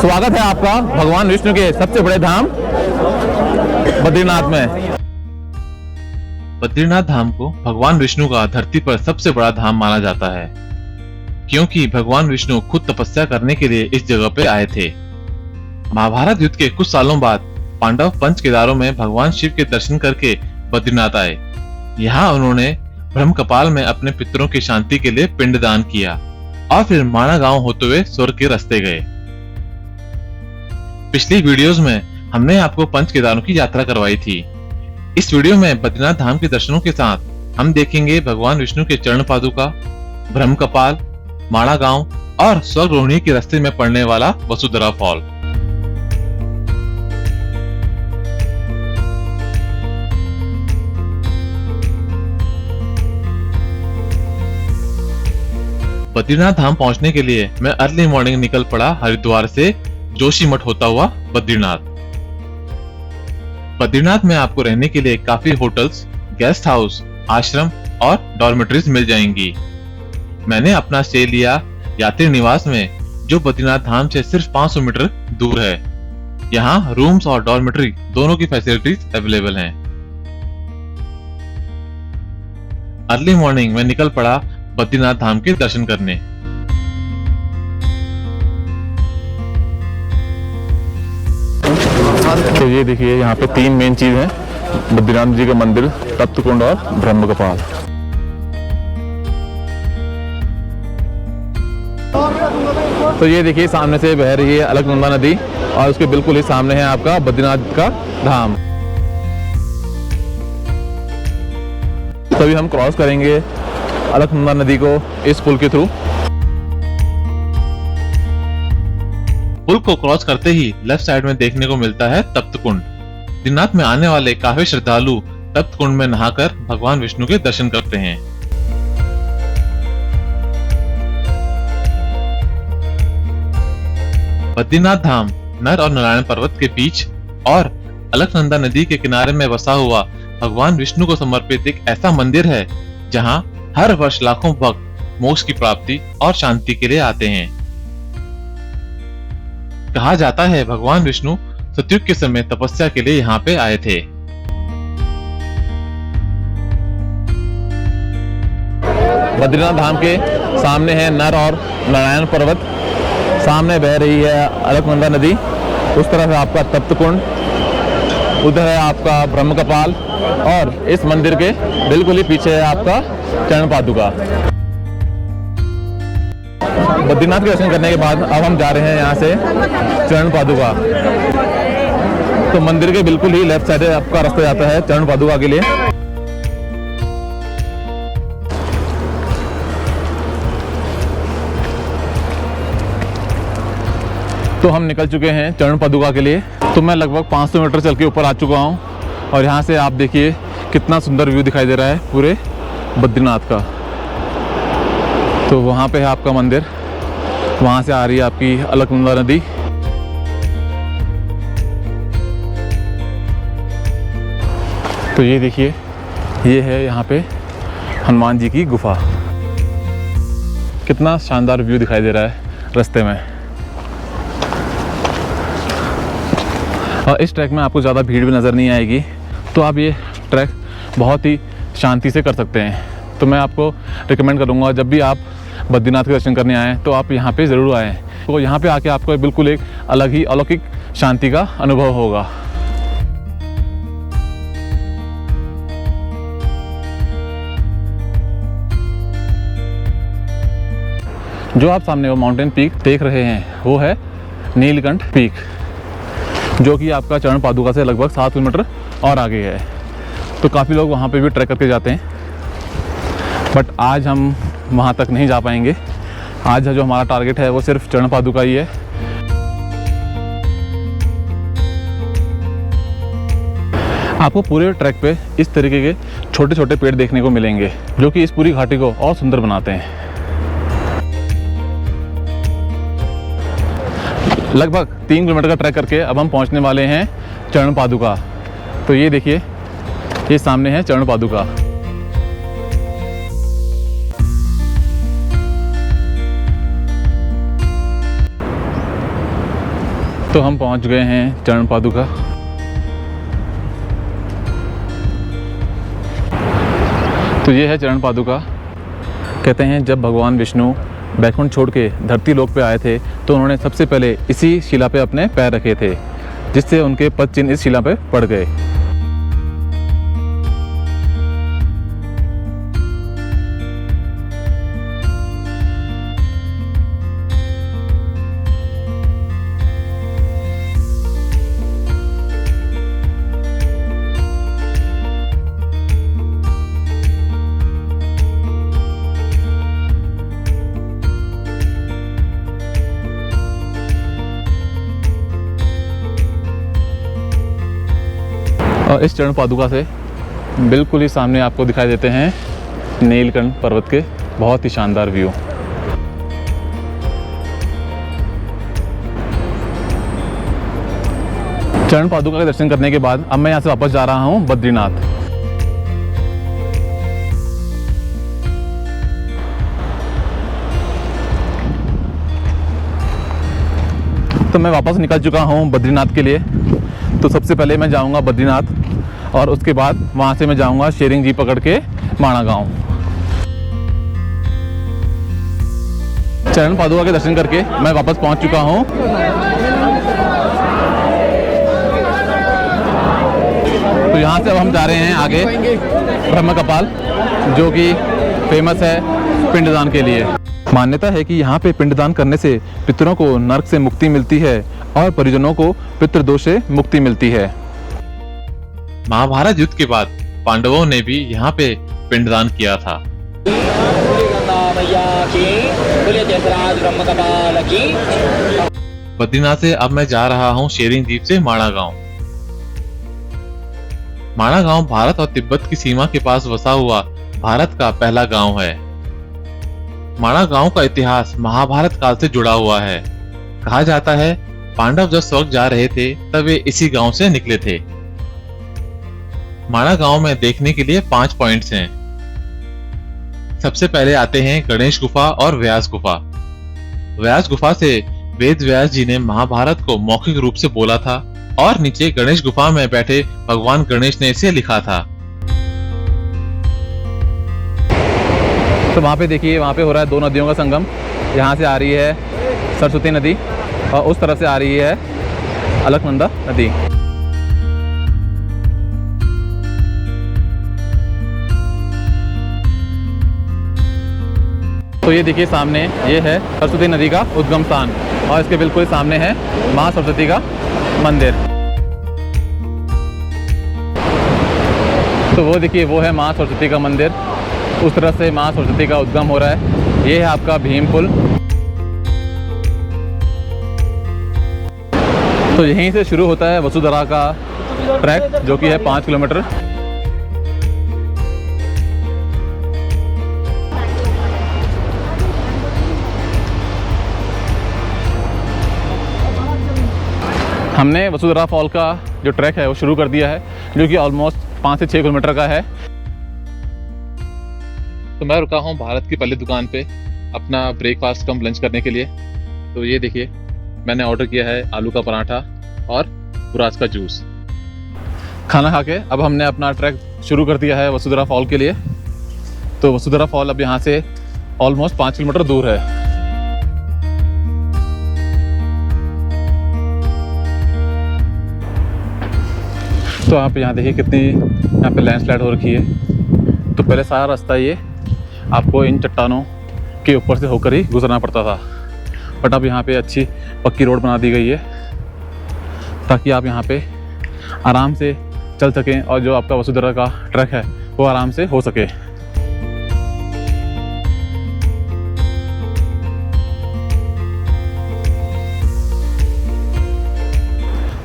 स्वागत है आपका भगवान विष्णु के सबसे बड़े धाम बद्रीनाथ में। बद्रीनाथ धाम को भगवान विष्णु का धरती पर सबसे बड़ा धाम माना जाता है, क्योंकि भगवान विष्णु खुद तपस्या करने के लिए इस जगह पे आए थे। महाभारत युद्ध के कुछ सालों बाद पांडव पंच केदारों में भगवान शिव के दर्शन करके बद्रीनाथ आए। यहाँ उन्होंने ब्रह्मकपाल में अपने पितरों की शांति के लिए पिंडदान किया और फिर माणा गांव होते हुए स्वर्ग के रास्ते गए। पिछली वीडियोस में हमने आपको पंच केदारों की यात्रा करवाई थी। इस वीडियो में बद्रीनाथ धाम के दर्शनों के साथ हम देखेंगे भगवान विष्णु के चरण पादुका, ब्रह्मकपाल, माणा गांव और स्वर्ग रोहिणी के रास्ते में पड़ने वाला वसुधरा फॉल। बद्रीनाथ धाम पहुंचने के लिए मैं अर्ली मॉर्निंग निकल पड़ा हरिद्वार से जोशीमठ होता हुआ बद्रीनाथ। बद्रीनाथ में आपको रहने के लिए काफी होटल्स, गेस्ट हाउस, आश्रम और डॉर्मेटरीज मिल जाएंगी। मैंने अपना स्टे लिया यात्री निवास में, जो बद्रीनाथ धाम से सिर्फ 500 मीटर दूर है। यहाँ रूम्स और डॉर्मेटरी दोनों की फैसिलिटीज अवेलेबल हैं। अर्ली मॉर्निंग में निकल पड़ा बद्रीनाथ धाम के दर्शन करने। तो ये देखिए, यहाँ पे तीन मेन चीज हैं, बद्रीनाथ जी का मंदिर, तप्त कुंड और ब्रह्मकपाल। तो ये देखिए, सामने से बह रही है अलकनंदा नदी और उसके बिल्कुल ही सामने है आपका बद्रीनाथ का धाम। तभी हम क्रॉस करेंगे अलकनंदा नदी को इस पुल के थ्रू। पुल को क्रॉस करते ही लेफ्ट साइड में देखने को मिलता है तप्त कुंड। बद्रीनाथ में आने वाले काफी श्रद्धालु तप्त कुंड में नहाकर भगवान विष्णु के दर्शन करते हैं। बद्रीनाथ धाम नर और नारायण पर्वत के बीच और अलकनंदा नदी के किनारे में बसा हुआ भगवान विष्णु को समर्पित एक ऐसा मंदिर है जहां हर वर्ष लाखों भक्त मोक्ष की प्राप्ति और शांति के लिए आते हैं। कहा जाता है भगवान विष्णु सतयुग के समय तपस्या के लिए यहाँ पे आए थे। बद्रीनाथ धाम के सामने है नर और नारायण पर्वत, सामने बह रही है अलकनंदा नदी, उस तरफ है आपका तप्त कुंड, उधर है आपका ब्रह्मकपाल और इस मंदिर के बिल्कुल ही पीछे है आपका चरण पादुका। बद्रीनाथ के दर्शन करने के बाद अब हम जा रहे हैं यहाँ से चरण पादुका। तो मंदिर के बिल्कुल ही लेफ्ट साइड आपका रास्ता जाता है चरण पादुका के लिए। तो हम निकल चुके हैं चरण पादुका के लिए। तो मैं लगभग 500 मीटर चल के ऊपर आ चुका हूँ और यहाँ से आप देखिए कितना सुंदर व्यू दिखाई दे रहा है पूरे बद्रीनाथ का। तो वहाँ पे है आपका मंदिर, वहाँ से आ रही है आपकी अलकनंदा नदी। तो ये देखिए, ये है यहाँ पे हनुमान जी की गुफा। कितना शानदार व्यू दिखाई दे रहा है रास्ते में। और इस ट्रैक में आपको ज़्यादा भीड़ भी नज़र नहीं आएगी, तो आप ये ट्रैक बहुत ही शांति से कर सकते हैं। तो मैं आपको रिकमेंड करूँगा, जब भी आप बद्रीनाथ के दर्शन करने आएँ तो आप यहाँ पे ज़रूर आएँ। तो यहाँ पे आके आपको बिल्कुल एक अलग ही अलौकिक शांति का अनुभव होगा। जो आप सामने वो माउंटेन पीक देख रहे हैं वो है नीलकंठ पीक, जो कि आपका चरण पादुका से लगभग 7 किलोमीटर और आगे है। तो काफ़ी लोग वहाँ पे भी ट्रैक करके जाते हैं, बट आज हम वहाँ तक नहीं जा पाएंगे। आज जो हमारा टारगेट है वो सिर्फ चरण पादुका ही है। आपको पूरे ट्रैक पे इस तरीके के छोटे छोटे पेड़ देखने को मिलेंगे, जो कि इस पूरी घाटी को और सुंदर बनाते हैं। लगभग 3 किलोमीटर का ट्रैक करके अब हम पहुंचने वाले हैं चरण पादुका। तो ये देखिए, ये सामने है चरण पादुका। तो हम पहुंच गए हैं चरण पादुका। तो ये है चरण पादुका। कहते हैं जब भगवान विष्णु बैकुंठ छोड़ के धरती लोक पे आए थे तो उन्होंने सबसे पहले इसी शिला पे अपने पैर रखे थे, जिससे उनके पद चिन्ह इस शिला पे पड़ गए। और इस चरण पादुका से बिल्कुल ही सामने आपको दिखाई देते हैं नीलकंठ पर्वत के बहुत ही शानदार व्यू। चरण पादुका के दर्शन करने के बाद अब मैं यहाँ से वापस जा रहा हूँ बद्रीनाथ। तो मैं वापस निकल चुका हूँ बद्रीनाथ के लिए। तो सबसे पहले मैं जाऊँगा बद्रीनाथ और उसके बाद वहाँ से मैं जाऊँगा शेयरिंग जीप पकड़ के माणा गाँव। चरण पादुका के दर्शन करके मैं वापस पहुँच चुका हूँ। तो यहाँ से अब हम जा रहे हैं आगे ब्रह्म कपाल, जो कि फेमस है पिंडदान के लिए। मान्यता है कि यहाँ पे पिंडदान करने से पितरों को नरक से मुक्ति मिलती है और परिजनों को पितृदोष से मुक्ति मिलती है। महाभारत युद्ध के बाद पांडवों ने भी यहाँ पे पिंडदान किया था। बद्रीनाथ से अब मैं जा रहा हूँ शेयरिंग जीप से माणा गांव। माणा गांव भारत और तिब्बत की सीमा के पास बसा हुआ भारत का पहला गांव है। माणा गांव का इतिहास महाभारत काल से जुड़ा हुआ है। कहा जाता है पांडव जब स्वर्ग जा रहे थे तब वे इसी गांव से निकले थे। माणा गांव में देखने के लिए 5 पॉइंट्स हैं। सबसे पहले आते हैं गणेश गुफा और व्यास गुफा। व्यास गुफा से वेद व्यास जी ने महाभारत को मौखिक रूप से बोला था और नीचे गणेश गुफा में बैठे भगवान गणेश ने इसे लिखा था। तो वहाँ पे देखिए, वहाँ पे हो रहा है 2 नदियों का संगम। यहाँ से आ रही है सरस्वती नदी और उस तरफ से आ रही है अलकनंदा नदी। तो ये देखिए सामने ये है सरस्वती नदी का उद्गम स्थान और इसके बिल्कुल सामने है माँ सरस्वती का मंदिर। तो वो देखिए, वो है माँ सरस्वती का मंदिर। उस तरह से माँ सरस्वती का उद्गम हो रहा है। ये है आपका भीम पुल। तो यहीं से शुरू होता है वसुधरा का ट्रैक, जो कि है 5 किलोमीटर। हमने वसुधरा फॉल का जो ट्रैक है वो शुरू कर दिया है, जो कि ऑलमोस्ट 5 से 6 किलोमीटर का है। तो मैं रुका हूँ भारत की पहली दुकान पे अपना ब्रेकफास्ट कम लंच करने के लिए। तो ये देखिए, मैंने ऑर्डर किया है आलू का पराठा और बुराज का जूस। खाना खा के अब हमने अपना ट्रैक शुरू कर दिया है वसुधरा फॉल के लिए। तो वसुधरा फॉल अब यहाँ से ऑलमोस्ट 5 किलोमीटर दूर है। तो आप यहाँ देखिए कितनी यहाँ पे लैंडस्लाइड हो रखी है। तो पहले सारा रास्ता ये आपको इन चट्टानों के ऊपर से होकर ही गुजरना पड़ता था, बट अब यहाँ पे अच्छी पक्की रोड बना दी गई है ताकि आप यहाँ पे आराम से चल सकें और जो आपका वसुधरा का ट्रैक है वो आराम से हो सके।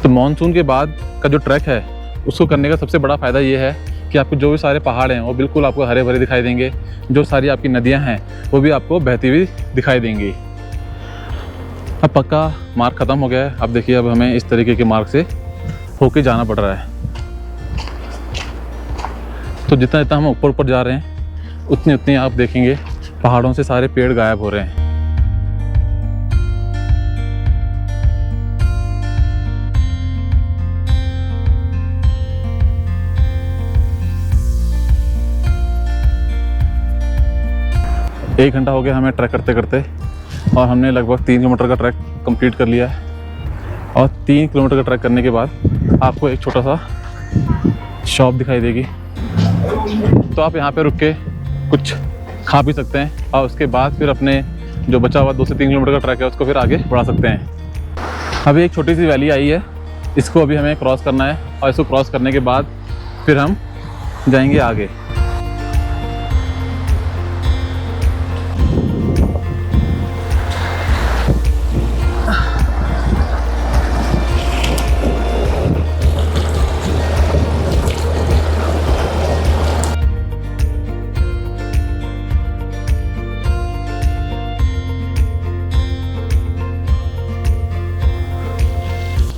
तो मॉनसून के बाद का जो ट्रैक है उसको करने का सबसे बड़ा फ़ायदा ये है कि आपको जो भी सारे पहाड़ हैं वो बिल्कुल आपको हरे भरे दिखाई देंगे। जो सारी आपकी नदियां हैं वो भी आपको बहती हुई दिखाई देंगी। अब पक्का मार्ग ख़त्म हो गया है। अब देखिए, अब हमें इस तरीके के मार्ग से होके जाना पड़ रहा है। तो जितना जितना हम ऊपर ऊपर जा रहे हैं उतनी उतनी आप देखेंगे पहाड़ों से सारे पेड़ गायब हो रहे हैं। 1 घंटा हो गया हमें ट्रैक करते करते और हमने लगभग 3 किलोमीटर का ट्रैक कंप्लीट कर लिया है। और 3 किलोमीटर का ट्रैक करने के बाद आपको एक छोटा सा शॉप दिखाई देगी, तो आप यहाँ पे रुक के कुछ खा भी सकते हैं और उसके बाद फिर अपने जो बचा हुआ 2 से 3 किलोमीटर का ट्रैक है उसको फिर आगे बढ़ा सकते हैं। अभी एक छोटी सी वैली आई है, इसको अभी हमें क्रॉस करना है और इसको क्रॉस करने के बाद फिर हम जाएंगे आगे।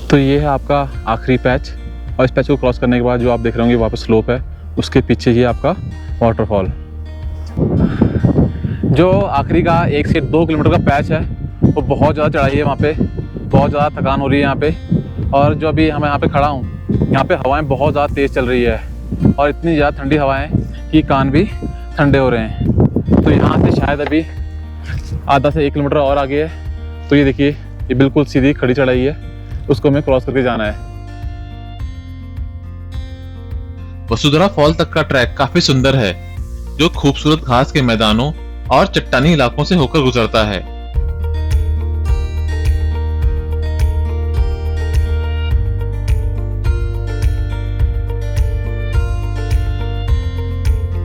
तो ये है आपका आखिरी पैच और इस पैच को क्रॉस करने के बाद जो आप देख रहे होंगे वहाँ पे स्लोप है, उसके पीछे ही आपका वाटरफॉल। जो आखिरी का 1 से 2 किलोमीटर का पैच है वो बहुत ज़्यादा चढ़ाई है, वहाँ पे बहुत ज़्यादा थकान हो रही है यहाँ पे। और जो अभी मैं यहाँ पे खड़ा हूँ, यहाँ पे हवाएं बहुत ज़्यादा तेज़ चल रही है और इतनी ज़्यादा ठंडी हवाएं कि कान भी ठंडे हो रहे हैं। तो यहाँ से शायद अभी आधा से 1 किलोमीटर और आगे है। तो ये देखिए, ये बिल्कुल सीधी खड़ी चढ़ाई है, उसको हमें क्रॉस करके जाना है। वसुंधरा फॉल तक का ट्रैक काफी सुंदर है, जो खूबसूरत घास के मैदानों और चट्टानी इलाकों से होकर गुजरता है।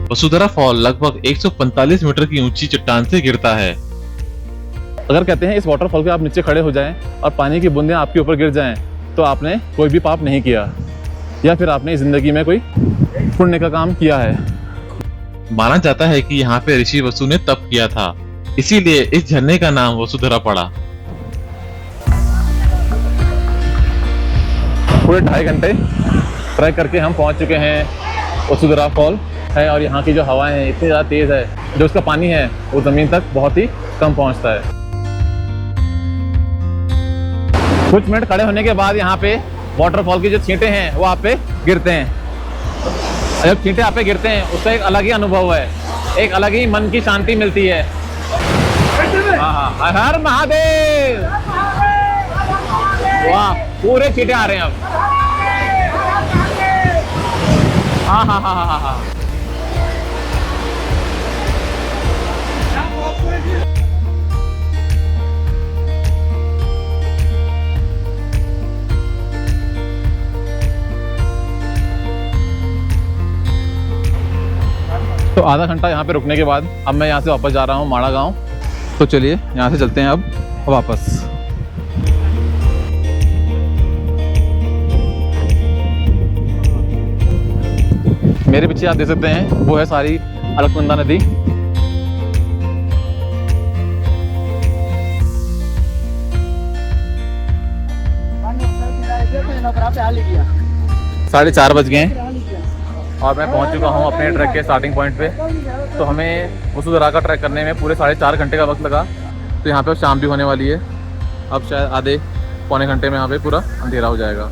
वसुंधरा फॉल लगभग 145 मीटर की ऊंची चट्टान से गिरता है। अगर कहते हैं इस वाटरफॉल के आप नीचे खड़े हो जाएं और पानी की बूंदें आपके ऊपर गिर जाएं तो आपने कोई भी पाप नहीं किया या फिर आपने जिंदगी में कोई पुण्य का काम किया है। माना जाता है कि यहाँ पे ऋषि वसु ने तप किया था, इसीलिए इस झरने का नाम वसुंधरा पड़ा। पूरे 2.5 घंटे ट्रैक करके हम पहुंच चुके हैं वसुंधरा फॉल है। और यहाँ की जो हवाएं हैं इतनी ज़्यादा तेज़ है, जो उसका पानी है वो ज़मीन तक बहुत ही कम पहुँचता है। कुछ मिनट खड़े होने के बाद यहाँ पे वाटरफॉल की जो छींटे हैं वो आप पे गिरते हैं। जब छींटे आप पे गिरते हैं उसका एक अलग ही अनुभव है, एक अलग ही मन की शांति मिलती है। हाँ, हर महादेव। वाह, पूरे छींटे आ रहे हैं अब। हाँ हाँ हाँ हाँ हाँ। तो आधा घंटा यहाँ पे रुकने के बाद अब मैं यहाँ से वापस जा रहा हूँ माड़ा गांव। तो चलिए यहाँ से चलते हैं अब वापस। मेरे पीछे आप देख सकते हैं वो है सारी अलकनंदा नदी। साढ़े 4 बज गए हैं और मैं पहुंच चुका हूं अपने ट्रैक के स्टार्टिंग पॉइंट पे। तो हमें वसुंधरा का ट्रैक करने में पूरे 4.5 घंटे का वक्त लगा। तो यहाँ पे शाम भी होने वाली है, अब शायद आधे पौने घंटे में यहाँ पे पूरा अंधेरा हो जाएगा।